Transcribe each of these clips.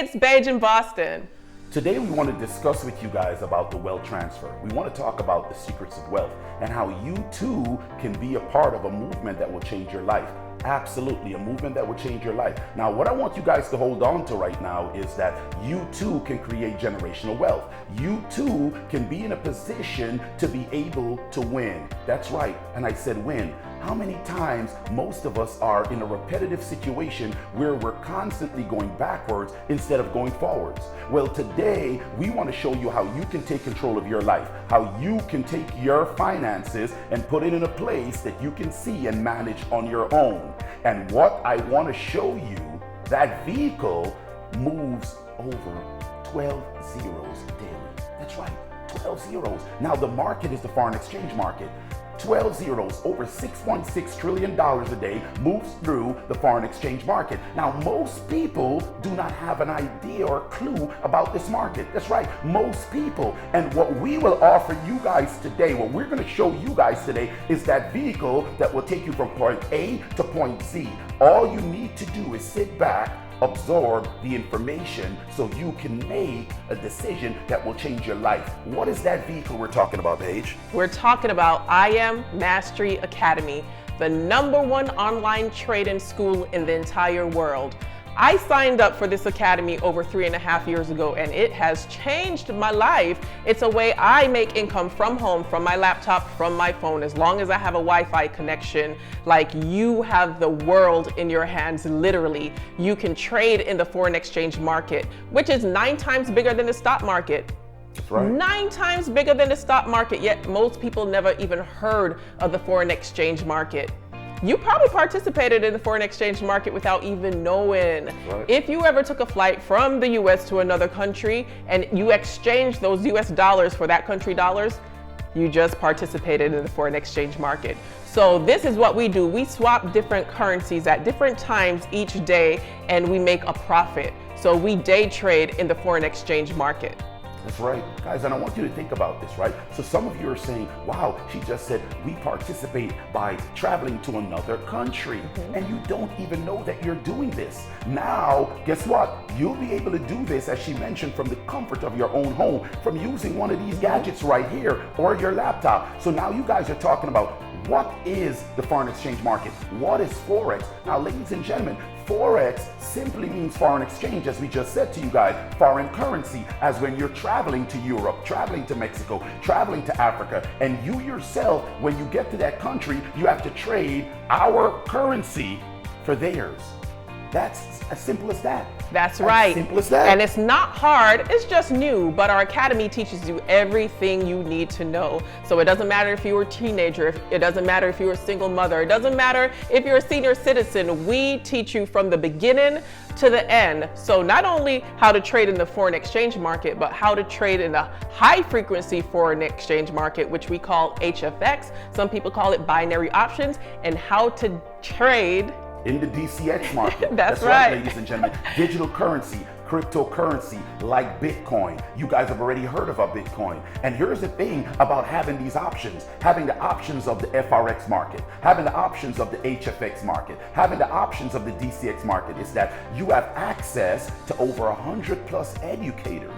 it's Paige in Boston. Today we want to discuss with you guys about the wealth transfer. We want to talk about the secrets of wealth and how you too can be a part of a movement that will change your life. Absolutely, a movement that will change your life. Now, what I want you guys to hold on to right now is that you too can create generational wealth. You too can be in a position to be able to win. That's right, and I said win. How many times most of us are in a repetitive situation where we're constantly going backwards instead of going forwards? Well, today we want to show you how you can take control of your life, how you can take your finances and put it in a place that you can see and manage on your own. And what I want to show you, that vehicle moves over 12 zeros daily. That's right, 12 zeros. Now the market is the foreign exchange market. 12 zeros, over $6.6 trillion a day moves through the foreign exchange market. Now, most people do not have an idea or clue about this market. That's right, most people. And what we will offer you guys today, what we're going to show you guys today is that vehicle that will take you from point A to point Z. All you need to do is sit back, absorb the information so you can make a decision that will change your life. What is that vehicle we're talking about, Paige? We're talking about IM Mastery Academy, the #1 online trading school in the entire world. I signed up for this academy over 3.5 years ago, and it has changed my life. It's a way I make income from home, from my laptop, from my phone, as long as I have a Wi-Fi connection. Like, you have the world in your hands, literally. You can trade in the foreign exchange market, which is 9 times bigger than the stock market. That's right. 9 times bigger than the stock market, yet most people never even heard of the foreign exchange market. You probably participated in the foreign exchange market without even knowing. Right. If you ever took a flight from the US to another country and you exchanged those US dollars for that country dollars, you just participated in the foreign exchange market. So this is what we do. We swap different currencies at different times each day, and we make a profit. So we day trade in the foreign exchange market. That's right. Guys, and I want you to think about this, right? So some of you are saying, wow, she just said we participate by traveling to another country. And you don't even know that you're doing this. Now, guess what? You'll be able to do this, as she mentioned, from the comfort of your own home, from using one of these gadgets right here or your laptop. So now you guys are talking about, what is the foreign exchange market? What is Forex? Now, ladies and gentlemen, Forex simply means foreign exchange, as we just said to you guys, foreign currency, as when you're traveling to Europe, traveling to Mexico, traveling to Africa, and you yourself, when you get to that country, you have to trade our currency for theirs. That's as simple as that. That's right. Simple as that. And it's not hard, it's just new, but our academy teaches you everything you need to know. So it doesn't matter if you're a teenager, it doesn't matter if you're a single mother, it doesn't matter if you're a senior citizen. We teach you from the beginning to the end. So not only how to trade in the foreign exchange market, but how to trade in the high frequency foreign exchange market, which we call HFX. Some people call it binary options, and how to trade in the DCX market. That's right, ladies and gentlemen. Digital currency, cryptocurrency like Bitcoin. You guys have already heard of a Bitcoin. And here's the thing about having these options, having the options of the FRX market, having the options of the HFX market, having the options of the DCX market, is that you have access to over 100 plus educators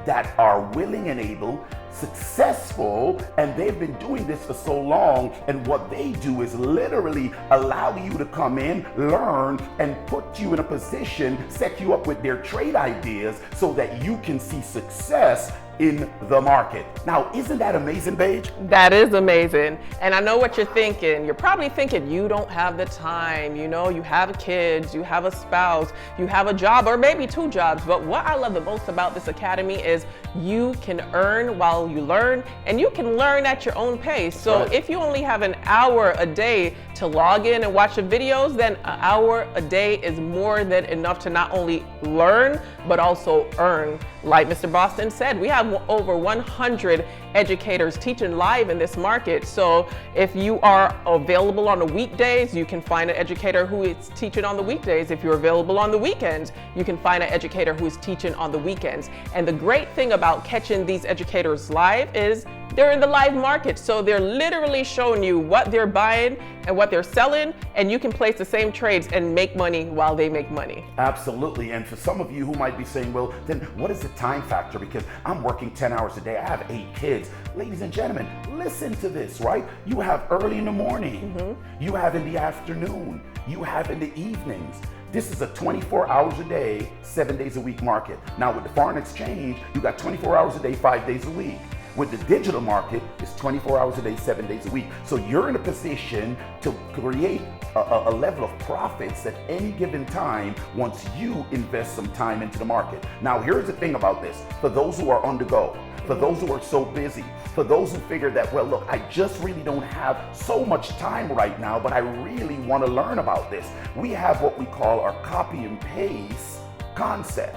that are willing and able, successful, and they've been doing this for so long. And what they do is literally allow you to come in, learn, and put you in a position, set you up with their trade ideas so that you can see success in the market. Now, isn't that amazing, Paige? That is amazing. And I know what you're thinking. You're probably thinking you don't have the time, you know, you have kids, you have a spouse, you have a job, or maybe 2 jobs. But what I love the most about this academy is you can earn while you learn, and you can learn at your own pace. So if you only have an hour a day to log in and watch the videos, then an hour a day is more than enough to not only learn, but also earn. Like Mr. Boston said, we have over 100 educators teaching live in this market. So if you are available on the weekdays, you can find an educator who is teaching on the weekdays. If you're available on the weekends, you can find an educator who is teaching on the weekends. And the great thing about catching these educators live is they're in the live market. So they're literally showing you what they're buying and what they're selling, and you can place the same trades and make money while they make money. Absolutely. And for some of you who might be saying, well, then what is the time factor? Because I'm working 10 hours a day. I have 8 kids. Ladies and gentlemen, listen to this, right? You have early in the morning, you have in the afternoon, you have in the evenings. This is a 24 hours a day, 7 days a week market. Now with the foreign exchange, you got 24 hours a day, 5 days a week. With the digital market, it's 24 hours a day, 7 days a week. So you're in a position to create a level of profits at any given time once you invest some time into the market. Now here's the thing about this. For those who are on the go, for those who are so busy, for those who figure that, well, look, I just really don't have so much time right now, but I really want to learn about this. We have what we call our copy and paste concept.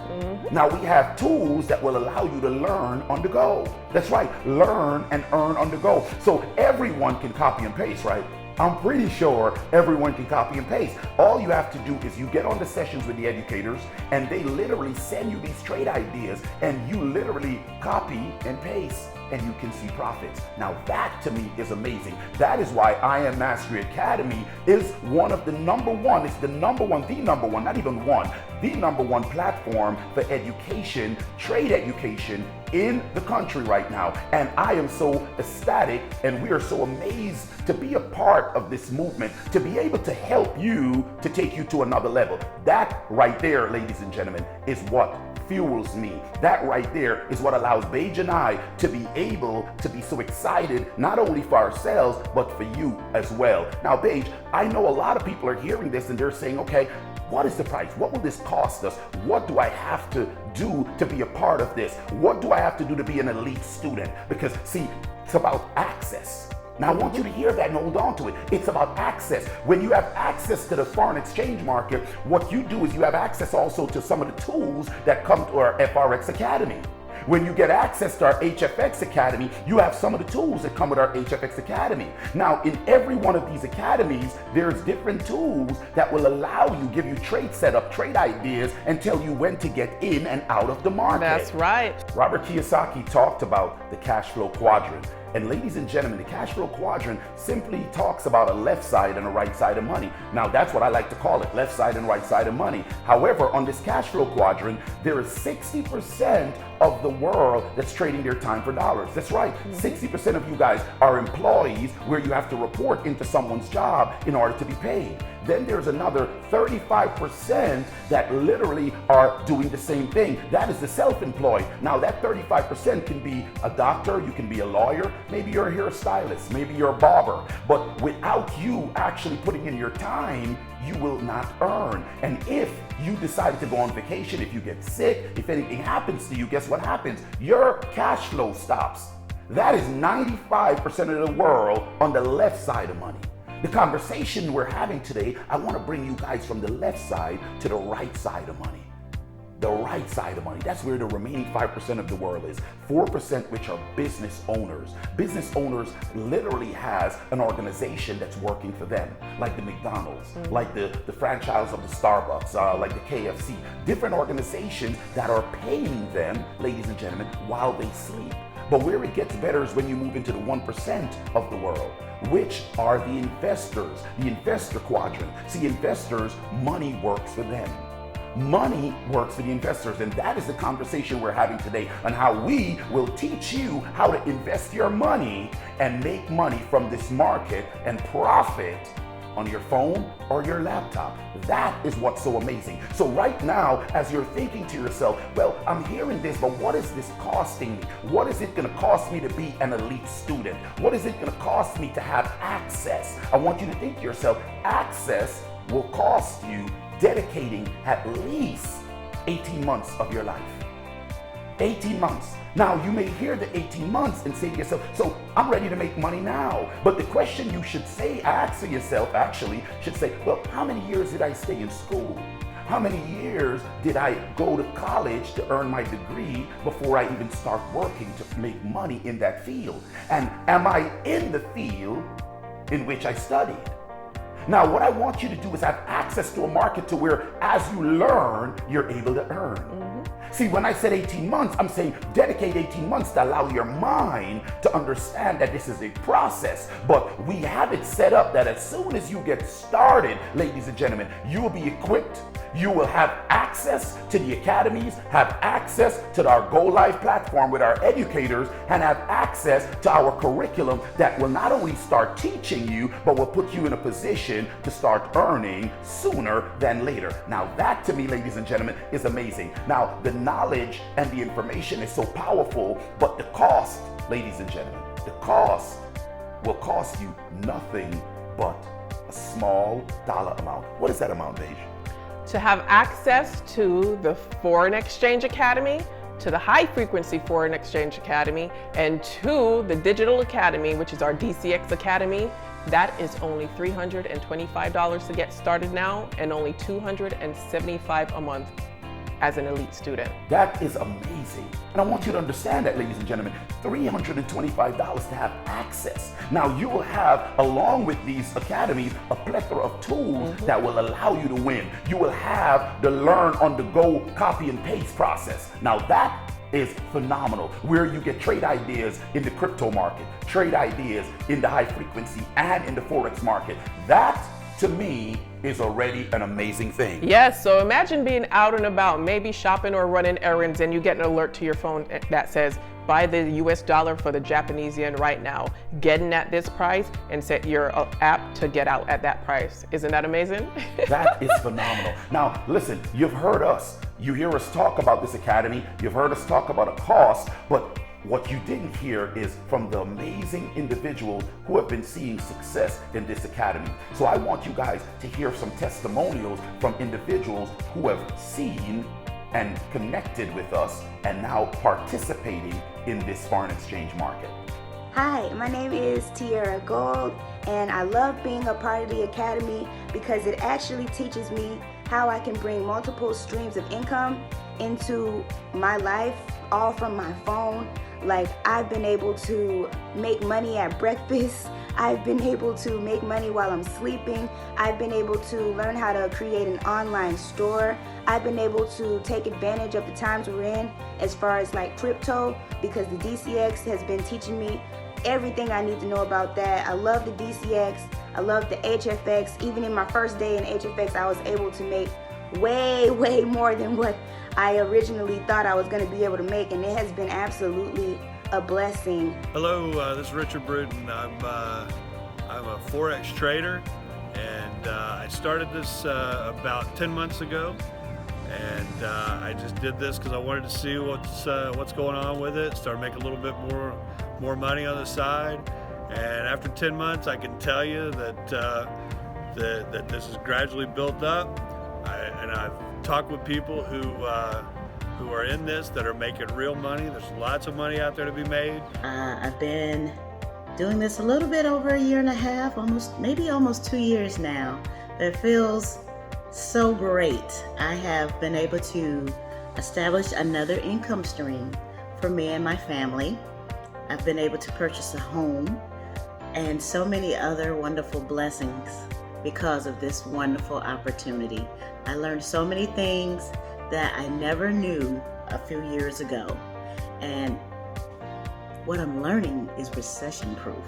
Now we have tools that will allow you to learn on the go. That's right, learn and earn on the go. So everyone can copy and paste, right? I'm pretty sure everyone can copy and paste. All you have to do is you get on the sessions with the educators and they literally send you these trade ideas and you literally copy and paste and you can see profits. Now that to me is amazing. That is why I Am Mastery Academy is one of the number one, it's the number one, not even one, the number one platform for education, trade education in the country right now. And I am so ecstatic and we are so amazed to be a part of this movement, to be able to help you to take you to another level. That right there, ladies and gentlemen, is what fuels me. That right there is what allows Paige and I to be able to be so excited, not only for ourselves, but for you as well. Now, Paige, I know a lot of people are hearing this and they're saying, okay, what is the price? What will this cost us? What do I have to do to be a part of this? What do I have to do to be an elite student? Because see, it's about access. Now I want you to hear that and hold on to it. It's about access. When you have access to the foreign exchange market, what you do is you have access also to some of the tools that come to our FRX Academy. When you get access to our HFX Academy, you have some of the tools that come with our HFX Academy. Now, in every one of these academies, there's different tools that will allow you, give you trade setup, trade ideas, and tell you when to get in and out of the market. That's right. Robert Kiyosaki talked about the cash flow quadrant. And ladies and gentlemen, the cash flow quadrant simply talks about a left side and a right side of money. Now that's what I like to call it, left side and right side of money. However, on this cash flow quadrant, there is 60% of the world that's trading their time for dollars. That's right, 60% of you guys are employees where you have to report into someone's job in order to be paid. Then there's another 35% that literally are doing the same thing. That is the self-employed. Now that 35% can be a doctor, you can be a lawyer, maybe you're a hairstylist, maybe you're a barber. But without you actually putting in your time, you will not earn. And if you decide to go on vacation, if you get sick, if anything happens to you, guess what happens? Your cash flow stops. That is 95% of the world on the left side of money. The conversation we're having today, I want to bring you guys from the left side to the right side of money. The right side of money, that's where the remaining 5% of the world is. 4% which are business owners. Business owners literally has an organization that's working for them, like the McDonald's, like the franchise of the Starbucks, like the KFC. Different organizations that are paying them, ladies and gentlemen, while they sleep. But where it gets better is when you move into the 1% of the world, which are the investors, the investor quadrant. See, investors, money works for them. Money works for the investors, and that is the conversation we're having today on how we will teach you how to invest your money and make money from this market and profit on your phone or your laptop. That is what's so amazing. So right now, as you're thinking to yourself, well, I'm hearing this, but what is this costing me? What is it gonna cost me to be an elite student? What is it gonna cost me to have access? I want you to think to yourself, access will cost you dedicating at least 18 months of your life. 18 months. Now, you may hear the 18 months and say to yourself, so I'm ready to make money now. But the question you should say, ask yourself actually, should say, well, how many years did I stay in school? How many years did I go to college to earn my degree before I even start working to make money in that field? And am I in the field in which I studied? Now, what I want you to do is have access to a market to where as you learn, you're able to earn. See, when I said 18 months, I'm saying dedicate 18 months to allow your mind to understand that this is a process. But we have it set up that as soon as you get started, ladies and gentlemen, you will be equipped. You will have access to the academies, have access to our Go Live platform with our educators, and have access to our curriculum that will not only start teaching you, but will put you in a position to start earning sooner than later. Now that to me, ladies and gentlemen, is amazing. Now the knowledge and the information is so powerful, but the cost, ladies and gentlemen, the cost will cost you nothing but a small dollar amount. What is that amount, Beige? To have access to the Foreign Exchange Academy, to the High Frequency Foreign Exchange Academy, and to the Digital Academy, which is our DCX Academy, that is only $325 to get started now, and only $275 a month as an elite student. That is amazing. And I want you to understand that, ladies and gentlemen, $325 to have access. Now you will have, along with these academies, a plethora of tools that will allow you to win. You will have the learn on the go copy and paste process. Now that is phenomenal, where you get trade ideas in the crypto market, trade ideas in the high frequency and in the Forex market. That to me is already an amazing thing. Yes, so imagine being out and about, maybe shopping or running errands, and you get an alert to your phone that says, buy the US dollar for the Japanese yen right now, getting at this price, and set your app to get out at that price. Isn't that amazing? That is phenomenal. Now, listen, you've heard us. You hear us talk about this academy. You've heard us talk about a cost, but what you didn't hear is from the amazing individuals who have been seeing success in this academy. So I want you guys to hear some testimonials from individuals who have seen and connected with us and now participating in this foreign exchange market. Hi, my name is Tierra Gold, and I love being a part of the Academy because it actually teaches me how I can bring multiple streams of income into my life, all from my phone. Like, I've been able to make money at breakfast. I've been able to make money while I'm sleeping. I've been able to learn how to create an online store. I've been able to take advantage of the times we're in as far as like crypto, because the DCX has been teaching me everything I need to know about that. I love the DCX. I love the HFX. Even in my first day in HFX, I was able to make way more than what I originally thought I was going to be able to make, and it has been absolutely a blessing. Hello, this is Richard Bruton. I'm a Forex trader, and I started this about 10 months ago, and I just did this because I wanted to see what's going on with it. Started making a little bit more money on the side, and after 10 months, I can tell you that that this is gradually built up. And I've talked with people who are in this that are making real money. There's lots of money out there to be made. I've been doing this a little bit over a year and a half, maybe almost 2 years now. It feels so great. I have been able to establish another income stream for me and my family. I've been able to purchase a home and so many other wonderful blessings because of this wonderful opportunity. I learned so many things that I never knew a few years ago. And what I'm learning is recession proof.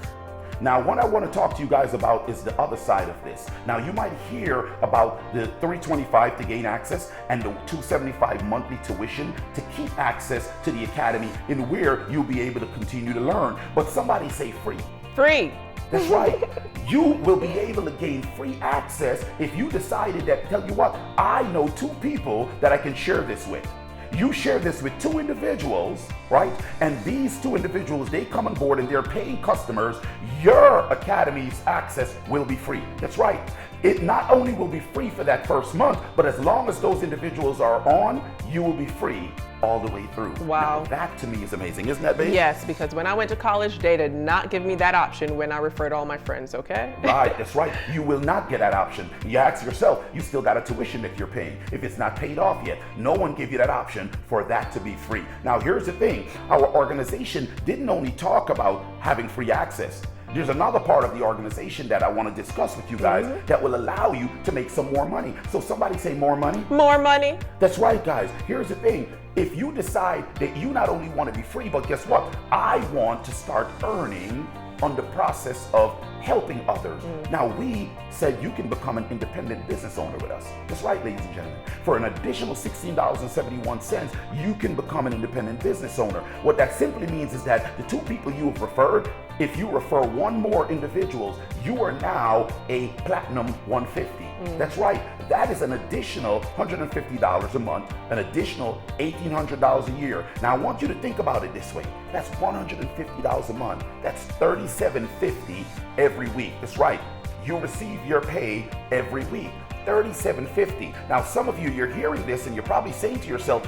Now, what I want to talk to you guys about is the other side of this. Now, you might hear about the $325 to gain access and the $275 monthly tuition to keep access to the academy, in where you'll be able to continue to learn. But somebody say free. Free. That's right. You will be able to gain free access if you decided that, tell you what, I know 2 people that I can share this with. You share this with 2 individuals, right? And these 2 individuals, they come on board and they're paying customers. Your academy's access will be free. That's right. It not only will be free for that first month, but as long as those individuals are on, you will be free all the way through. Wow. Now, that to me is amazing. Isn't that, babe? Yes, because when I went to college, they did not give me that option when I referred all my friends, okay? Right, that's right. You will not get that option. You ask yourself, you still got a tuition that you're paying. If it's not paid off yet, no one gave you that option for that to be free. Now, here's the thing. Our organization didn't only talk about having free access. There's another part of the organization that I want to discuss with you guys that will allow you to make some more money. So somebody say more money. More money. That's right, guys. Here's the thing. if you decide that you not only want to be free, but guess what? I want to start earning on the process of helping others. Now, we said you can become an independent business owner with us. That's right, ladies and gentlemen. For an additional $16.71, you can become an independent business owner. What that simply means is that the two people you have referred, if you refer one more individuals, you are now a platinum 150. That's right. That is an additional $150 a month, an additional $1,800 a year. Now, I want you to think about it this way. That's $150 a month. That's $37.50 every week. That's right. You receive your pay every week. $37.50. Now, some of you, you're hearing this and you're probably saying to yourself,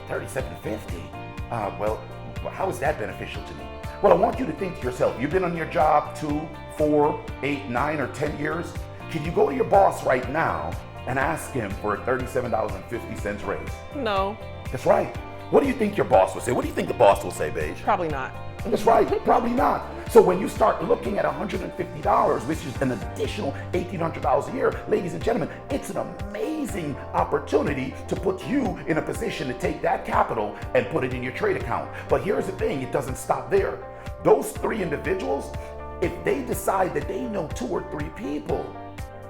$37.50? Well, how is that beneficial to me? Well, I want you to think to yourself, you've been on your job 2, 4, 8, 9, or 10 years. Can you go to your boss right now and ask him for a $37.50 raise? No. That's right. What do you think your boss will say? What do you think the boss will say, Beige? Probably not. That's right, probably not. So when you start looking at $150, which is an additional $1,800 a year, ladies and gentlemen, it's an amazing opportunity to put you in a position to take that capital and put it in your trade account. But here's the thing, it doesn't stop there. Those 3 individuals, if they decide that they know 2 or 3 people,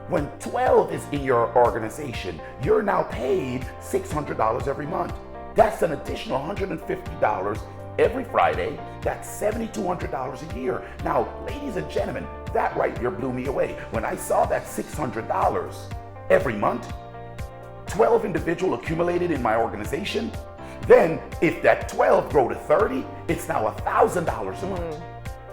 when 12 is in your organization, you're now paid $600 every month. That's an additional $150 every Friday. That's $7,200 a year. Now, ladies and gentlemen, that right there blew me away. When I saw that $600 every month, 12 individual accumulated in my organization, then if that 12 grow to 30, it's now $1,000 a month.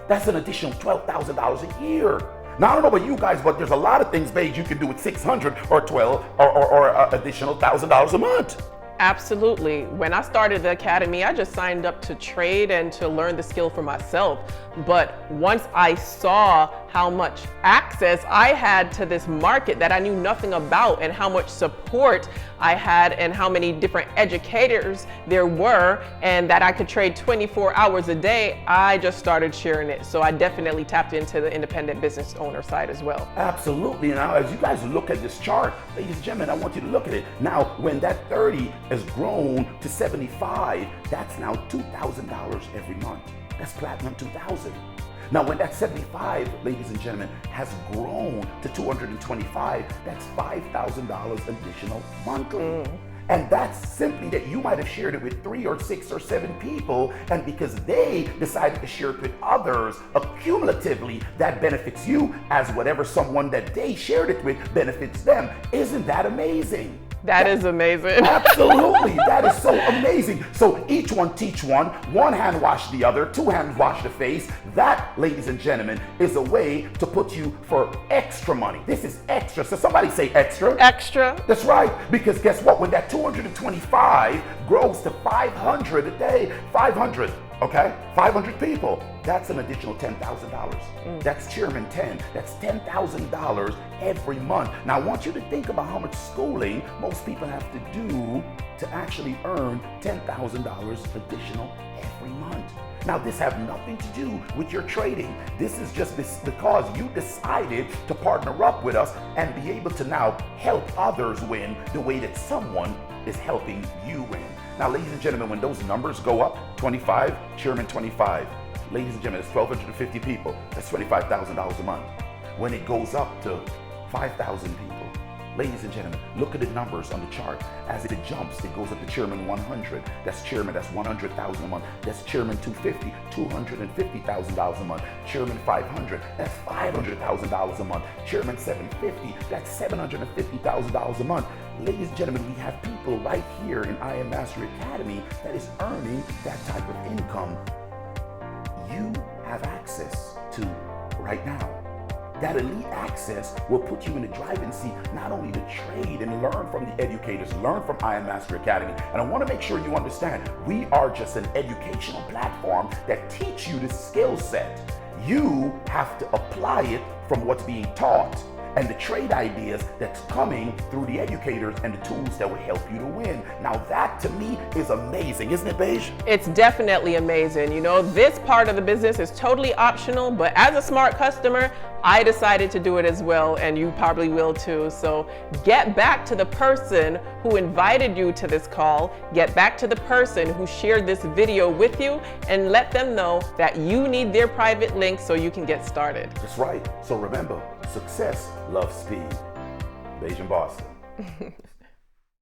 That's an additional $12,000 a year. Now, I don't know about you guys, but there's a lot of things, Beige, you can do with 600 or 12 or additional $1,000 a month. Absolutely. When I started the academy, I just signed up to trade and to learn the skill for myself. But once I saw how much access I had to this market that I knew nothing about, and how much support I had, and how many different educators there were, and that I could trade 24 hours a day, I just started sharing it. So I definitely tapped into the independent business owner side as well. Absolutely. Now, as you guys look at this chart, ladies and gentlemen, I want you to look at it. Now, when that 30 has grown to 75, that's now $2,000 every month. That's platinum 2,000. Now, when that 75, ladies and gentlemen, has grown to 225, that's $5,000 additional monthly. And that's simply that you might have shared it with 3 or 6 or 7 people, and because they decided to share it with others, accumulatively, that benefits you as whatever someone that they shared it with benefits them. Isn't that amazing? That is amazing. Absolutely, that is so amazing. So each one teach one, one hand wash the other, 2 hands wash the face. That, ladies and gentlemen, is a way to put you for extra money. This is extra. So somebody say extra. Extra. That's right, because guess what? When that 225 grows to 500 a day, 500, okay? 500 people, that's an additional $10,000. That's Chairman 10. That's $10,000 every month. Now, I want you to think about how much schooling most people have to do to actually earn $10,000 additional every month. Now, this has nothing to do with your trading. This is just because you decided to partner up with us and be able to now help others win the way that someone is helping you win. Now, ladies and gentlemen, when those numbers go up, 25, Chairman 25, ladies and gentlemen, it's 1,250 people. That's $25,000 a month. When it goes up to 5,000 people, ladies and gentlemen, look at the numbers on the chart. As it jumps, it goes up to Chairman 100. That's Chairman, that's $100,000 a month. That's Chairman 250, $250,000 a month. Chairman 500, that's $500,000 a month. Chairman 750, that's $750,000 a month. Ladies and gentlemen, we have people right here in I Am Mastery Academy that is earning that type of income you have access to right now. That elite access will put you in the driving seat, not only to trade and learn from the educators, learn from I Am Mastery Academy. And I want to make sure you understand, we are just an educational platform that teach you the skill set. You have to apply it from what's being taught and the trade ideas that's coming through the educators and the tools that will help you to win. Now that to me is amazing, isn't it, Beige? It's definitely amazing. You know, this part of the business is totally optional, but as a smart customer, I decided to do it as well, and you probably will too. So get back to the person who invited you to this call, get back to the person who shared this video with you, and let them know that you need their private link so you can get started. That's right. So remember, success loves speed. Beige in Boston.